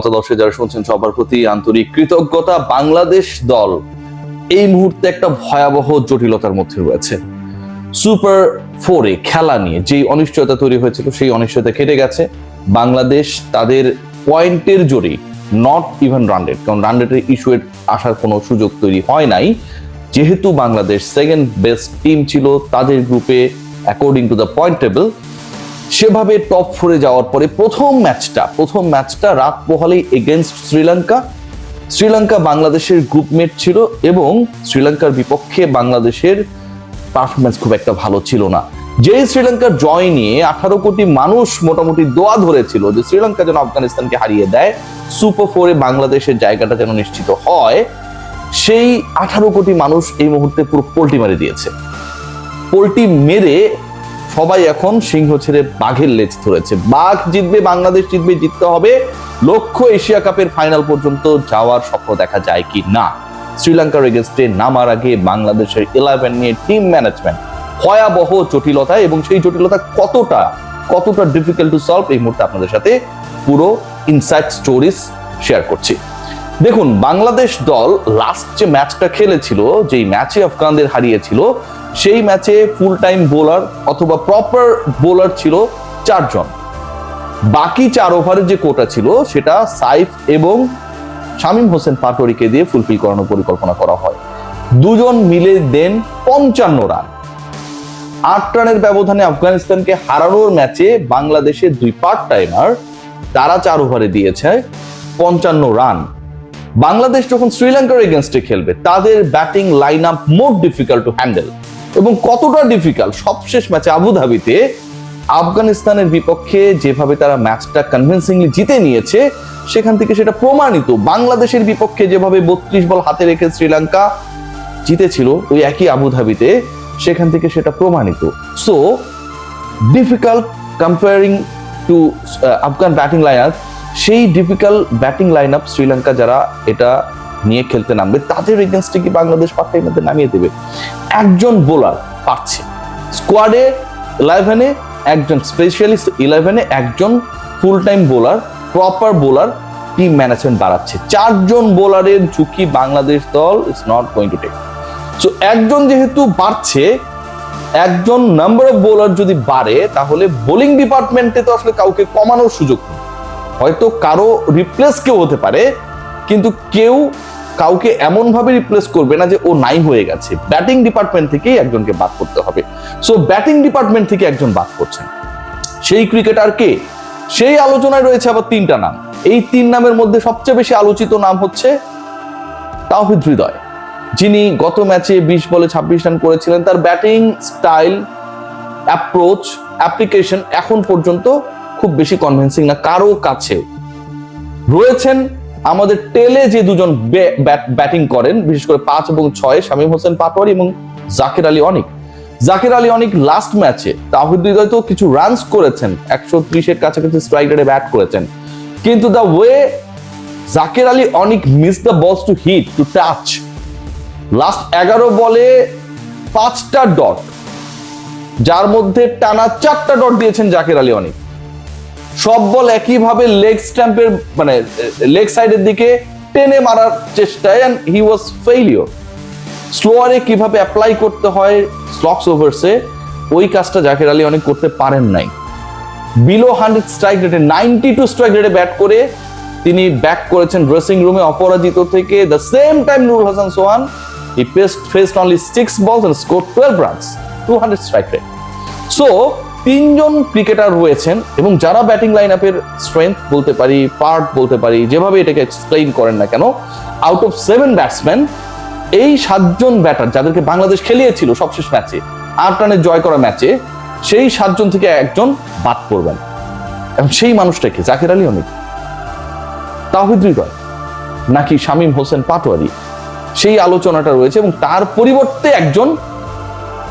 দর্শক যারা শুনছেন সবার প্রতি আন্তরিক কৃতজ্ঞতা। বাংলাদেশ দল এই মুহূর্তে একটা ভয়াবহ জটিলতার মধ্যে রয়েছে। সুপার 4-এ খেলা নিয়ে যে অনিশ্চয়তা তৈরি হয়েছিল সেই অনিশ্চয়তা কেটে গেছে। বাংলাদেশ তাদের পয়েন্টের জোরে নট ইভেন রানরেট, কারণ রানরেটের ইস্যু আসার কোনো সুযোগ তৈরি হয় নাই, যেহেতু বাংলাদেশ সেকেন্ড বেস্ট টিম ছিল তাদের গ্রুপে according to the point table. সেভাবে টপ 4-এ যাওয়ার পরে প্রথম ম্যাচটা রাত পোহালেই এগেনস্ট শ্রীলঙ্কা বাংলাদেশের গ্রুপমেট ছিল এবং শ্রীলঙ্কার বিপক্ষে বাংলাদেশের পারফরমেন্স খুব একটা ভালো ছিল না। যেই শ্রীলঙ্কার জয় নিয়ে 18 কোটি মানুষ মোটামুটি দোয়া ধরেছিল যে শ্রীলঙ্কা যেন আফগানিস্তানকে হারিয়ে দেয়, সুপার 4-এ বাংলাদেশের জায়গাটা যেন নিশ্চিত হয়, সেই 18 কোটি মানুষ এই মুহূর্তে পুরো পোল্টি মেরে দিয়েছে। পোল্টি মেরে সবাই এখন সিংহ ছেড়ে বাঘের লেজ ধরেছে। বাঘ জিতবে, বাংলাদেশ জিতবে, জিততে হবে। লক্ষ্য এশিয়া কাপের ফাইনাল পর্যন্ত যাওয়ার স্বপ্ন দেখা যায় কি না। শ্রীলঙ্কার এগেইনস্টে নামার আগে বাংলাদেশের 11 নিয়ে টিম ম্যানেজমেন্ট ভয়াবহ জটিলতা, এবং সেই জটিলতা কতটা ডিফিকাল্ট টু সলভ এই মুহূর্তে আপনাদের সাথে পুরো ইনসাইড স্টোরিজ শেয়ার করছি। দেখুন, বাংলাদেশ দল লাস্ট যে ম্যাচটা খেলেছিল, যেই ম্যাচে আফগানদের হারিয়েছিল, সেই ম্যাচে ফুল টাইম বোলার অথবা প্রপার বোলার ছিল 4 জন। বাকি 4 ওভারের যে কোটা ছিল সেটা সাইফ এবং শামীম হোসেন পাটোয়ারিকে দিয়ে ফুলফিল করানোর পরিকল্পনা করা হয়। দুজন মিলে দেন 55 রান। 8 রানের ব্যবধানে আফগানিস্তানকে হারানোর ম্যাচে বাংলাদেশের 2 পার্ট টাইমার তারা 4 ওভারে দিয়েছে 55 রান। বাংলাদেশ যখন শ্রীলঙ্কার এগেইনস্টে খেলবে, তাদের batting line up more difficult to handle. এবং কতটা ডিফিকাল্ট, সবশেষ ম্যাচে আবুধাবিতে আফগানিস্তানের বিপক্ষে যেভাবে তারা ম্যাচটা কনভিন্সিংলি জিতে নিয়েছে, সেখান থেকে সেটা প্রমাণিত। বাংলাদেশের বিপক্ষে যেভাবে 32 বল হাতে রেখে শ্রীলঙ্কা জিতেছিল ওই একই আবুধাবিতে, সেখান থেকে সেটা প্রমাণিত। So difficult comparing to Afghan batting line up, সেই difficult batting line up Sri Lanka যারা এটা নিয়ে খেলতে নামবে, তাদের এগেইনস্টে কি বাংলাদেশ পার্টের মধ্যে নামিয়ে দেবে? একজন বোলার পারছে, স্কোয়াডে 11-এ একজন, স্পেশালিস্ট 11-এ একজন, full time bowler, proper bowler, team management বাড়াচ্ছে। 4 জন বোলারের ঝুঁকি বাংলাদেশ দল is not going to take. So একজন যেহেতু বাড়ছে, একজন নাম্বার অফ বোলার যদি বাড়ে, তাহলে বোলিং ডিপার্টমেন্টে তো আসলে কাউকে কমানোর সুযোগ নেই। হয়তো কারো রিপ্লেস কেউ হতে পারে, কিন্তু কেউ কাউকে এমন ভাবে রিপ্লেস করবে না যে ও নাই হয়ে গেছে। ব্যাটিং ডিপার্টমেন্ট থেকেই একজনকে বাদ করতে হবে। সো ব্যাটিং ডিপার্টমেন্ট থেকে একজন বাদ করছেন, সেই ক্রিকেটার কে? সেই আলোচনায় রয়েছে আবার 3টা নাম। এই 3 নামের মধ্যে সবচেয়ে বেশি আলোচিত নাম হচ্ছে তাওহিদ হৃদয়, যিনি গত ম্যাচে 20 বলে 26 রান করেছিলেন। তার ব্যাটিং স্টাইল, অ্যাপ্রোচ, অ্যাপ্লিকেশন এখন পর্যন্ত খুব বেশি কনভিন্সিং না কারো কাছে। রয়েছেন আমাদের টেলে যে 2 জন ব্যাটিং করেন, বিশেষ করে 5 এবং 6, শামীম হোসেন পাটোয়ারি এবং জাকির আলী অনিক। লাস্ট ম্যাচে তাওহিদ হৃদয় তো কিছু রানস করেছেন, 130-এর কাছাকাছি স্ট্রাইক রেটে ব্যাট করেছেন, কিন্তু the way Jaker Ali Anik miss the balls to hit to touch, last 11 বলে 5টা ডট, যার মধ্যে টানা 4টা ডট দিয়েছেন জাকির আলী অনিক। সব বল একইভাবে লেগ স্ট্যাম্পের মানে লেগ সাইডের দিকে টেনে মারার চেষ্টায়, এন্ড হি ওয়াজ ফেইলিওর। স্লোয়ারে কিভাবে অ্যাপ্লাই করতে হয় স্লক্স ওভারসে, ওই কাজটা জাকির আলী অনেক করতে পারেন নাই। বিলো 100 স্ট্রাইক রেটে, 92 স্ট্রাইক রেটে ব্যাট করে তিনি ব্যাক করেছেন ড্রেসিং রুমে অপরাজিত থেকে। The same time Nurul Hasan Sohan, he faced only 6 balls and scored 12 runs, 200 strike rate. So 3 জন ক্রিকেটার রয়েছেন, এবং যারা ব্যাটিং লাইন আপের স্ট্রেংথ বলতে পারি, পার্ট বলতে পারি, যেভাবে এটাকে এক্সপ্লেইন করেন না কেন, আউট অফ 7 ব্যাটসম্যান, এই 7 জন ব্যাটার যাদেরকে বাংলাদেশ খেলিয়েছিল সবশেষ ম্যাচে 8 রানে জয় করা ম্যাচে, সেই 7 জন থেকে একজন বাদ পড়বেন। এবং সেই মানুষটাকে জাকির আলী অনিক, তাওহিদ হৃদয় নাকি শামীম হোসেন পাটোয়ারি, সেই আলোচনাটা রয়েছে। এবং তার পরিবর্তে একজন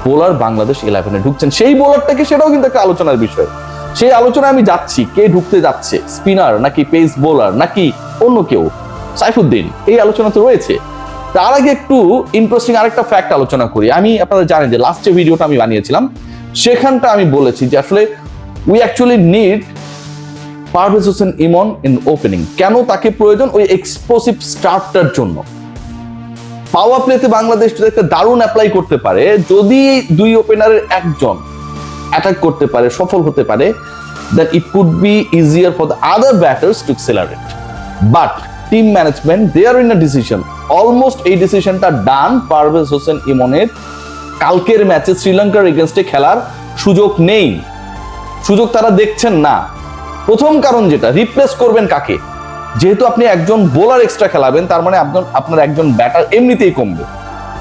বোলার বাংলাদেশ 11-এ ঢুকছেন, সেই বোলারটাকে, সেটাও কিন্তু একটা আলোচনার বিষয়। সেই আলোচনায় আমি যাচ্ছি, কে ঢুকতে যাচ্ছে, স্পিনার নাকি পেস বোলার নাকি অন্য কেউ, সাইফুদ্দিন, এই আলোচনা তো রয়েছে। তার আগে একটু ইন্টারেস্টিং আরেকটা ফ্যাক্ট আলোচনা করি। আমি আপনারা জানেন যে লাস্ট যে ভিডিওটা আমি বানিয়েছিলাম, সেখানটা আমি বলেছি যে আসলে we actually need Parvez Hossain Emon in opening. কেন তাকে প্রয়োজন? ওই এক্সপ্লোসিভ স্টার্টটার জন্য। পাওয়ার প্লেতে বাংলাদেশ যদি একটা দারুণ অ্যাপ্লাই করতে পারে, যদি দুই ওপেনারের একজন অ্যাটাক করতে পারে, সফল হতে পারে, then it could be easier for the other batters to accelerate. But team management, they are in a decision. Almost এই ডিসিশনটা ডান। পারভেজ হোসেন ইমনের কালকের ম্যাচে শ্রীলঙ্কার এগেইনস্টে খেলার সুযোগ নেই, সুযোগ তারা দেখছেন না। প্রথম কারণ যেটা, রিপ্লেস করবেন কাকে? যেহেতু আপনি একজন বোলার এক্সট্রা খেলাবেন, তার মানে আপনার একজন ব্যাটার এমনিতেই কমবে।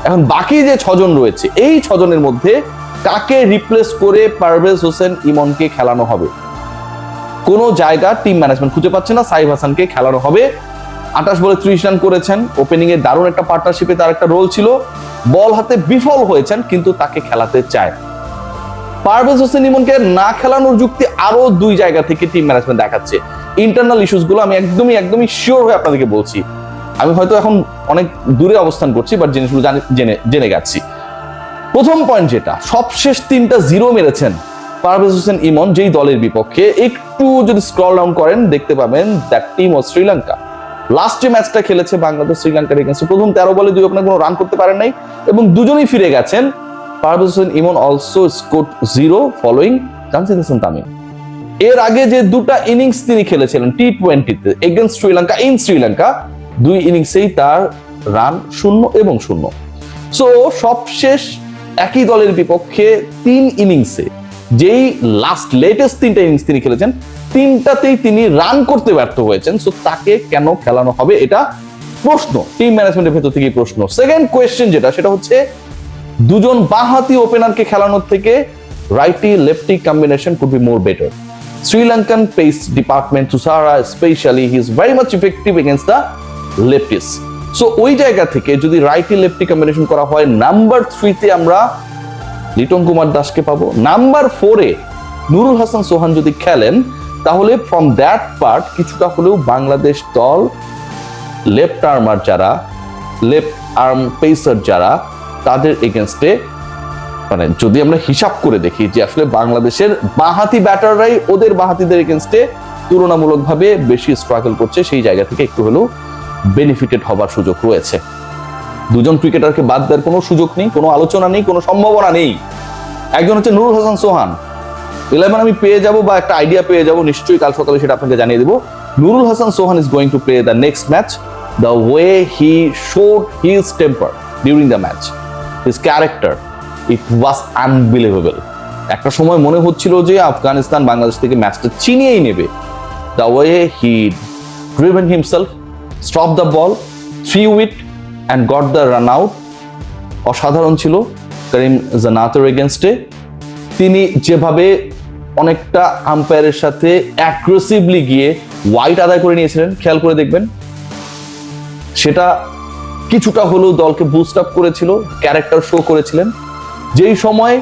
এখন বাকি যে 6 জন রয়েছে, এই 6 জনের মধ্যে কাকে রিপ্লেস করে পারভেজ হোসেন ইমনকে খেলানো হবে? কোন জায়গা টিম ম্যানেজমেন্ট খুঁজে পাচ্ছে না। সাইফ হাসানকে খেলানো হবে। 28 বলে 30 রান করেছেন, ওপেনিং এ দারুণ একটা পার্টনারশিপে তার একটা রোল ছিল, বল হাতে বিফল হয়েছেন, কিন্তু তাকে খেলাতে চায়। পারভেজ হোসেন ইমনকে না খেলানোর যুক্তি আরো 2 জায়গা থেকে টিম ম্যানেজমেন্ট দেখাচ্ছে। ইন্টারনাল ইস্যুস গুলো আমি একদমই শিওর হয়ে আপনাদেরকে বলছি। আমি হয়তো এখন অনেক দূরে অবস্থান করছি, বাট জিনিসগুলো জেনে গেছি। প্রথম পয়েন্ট যেটা, সবশেষ 3টা 0 মেরেছেন পারভেজ হোসেন ইমন যেই দলের বিপক্ষে। একটু যদি স্ক্রল ডাউন করেন দেখতে পাবেন that team of Sri Lanka. Last যে ম্যাচটা খেলেছে বাংলাদেশ শ্রীলঙ্কার এগেইনস্টে, প্রথম 13 বলে 2 ওপেনার কোনো রান করতে পারেন নাই এবং দুজনেই ফিরে গেছেন। Parvez Hossain Emon also scored 0 following Jamshed Hasan Tamim. এর আগে যে 2টা ইনিংস তিনি খেলেছিলেন T20-তে এগেইনস্ট শ্রীলঙ্কা ইন শ্রীলঙ্কা, 2 ইনিংসেই তার রান 0 এবং 0। সো সবশেষ একই দলের বিপক্ষে 3 ইনিংসে, যেই লেটেস্ট 3টা ইনিংস তিনি খেলেছেন, 3টাতেই তিনি রান করতে ব্যর্থ হয়েছেন। সো তাকে কেন খেলানো হবে, এটা প্রশ্ন, টিম ম্যানেজমেন্টের ভেতর থেকেই প্রশ্ন। সেকেন্ড কোয়েশ্চেন যেটা, সেটা হচ্ছে দুজন বাঁহাতি ওপেনারকে খেলানোর থেকে righty lefty combination could be more better. Sri Lankan pace department, Tushara specially, he is very much effective against the lefties. So ওই জায়গা থেকে যদি রাইটি লেফটি কম্বিনেশন করা হয়, নাম্বার 3-তে আমরা লিটন কুমার দাসকে পাবো। নাম্বার 4-এ নুরুল হাসান সোহান যদি খেলেন, তাহলে ফ্রম দ্যাট পার্ট কিছুটা হলেও বাংলাদেশ দল লেফট আর্ম পেসার যারা, তাদের এগেইনস্টে, মানে যদি আমরা হিসাব করে দেখি যে আসলে বাংলাদেশের বাঁহাতি ব্যাটাররাই ওদের বাঁহাতিদের এগেইনস্টে তুলনামূলকভাবে বেশি স্ট্রাগল করছে, সেই জায়গা থেকে একটু হলেও বেনিফিটেড হবার সুযোগ রয়েছে। 2 জন ক্রিকেটারকে বাদ দেওয়ার কোনো সুযোগ নেই, কোনো আলোচনা নেই, কোনো সম্ভাবনা নেই। একজন হচ্ছে নুরুল হাসান সোহান। 11 আমি পেয়ে যাব বা একটা আইডিয়া পেয়ে যাব, নিশ্চয়ই কাল সকালে সেটা আপনাকে জানিয়ে দেব। Nurul Hasan Sohan is going to play the next match. The way he showed his temper during the match, his character, it was unbelievable. একটা সময় মনে হচ্ছিল যে আফগানিস্তান বাংলাদেশ থেকে ম্যাচটা ছিনিয়েই নেবে। The way he driven himself, stop the ball, three wheat and got the run out, অসাধারণ ছিল। করিম জান্নাতের এগেইনস্টে তিনি যেভাবে অনেকটা আম্পায়ারের সাথে অ্যাগ্রেসিভলি গিয়ে ওয়াইড আদায় করে নিয়েছিলেন, খেয়াল করে দেখবেন, সেটা কিছুটা হলেও দলকে বুস্ট আপ করেছিল, ক্যারেক্টার শো করেছিলেন। যেই সময়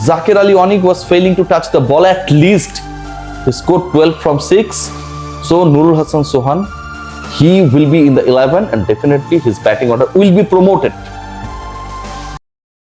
Jaker Ali Anik was failing to touch the ball, at least he scored 12 from 6. So Nurul Hasan Sohan, he will be in the 11 and definitely his batting order will be promoted.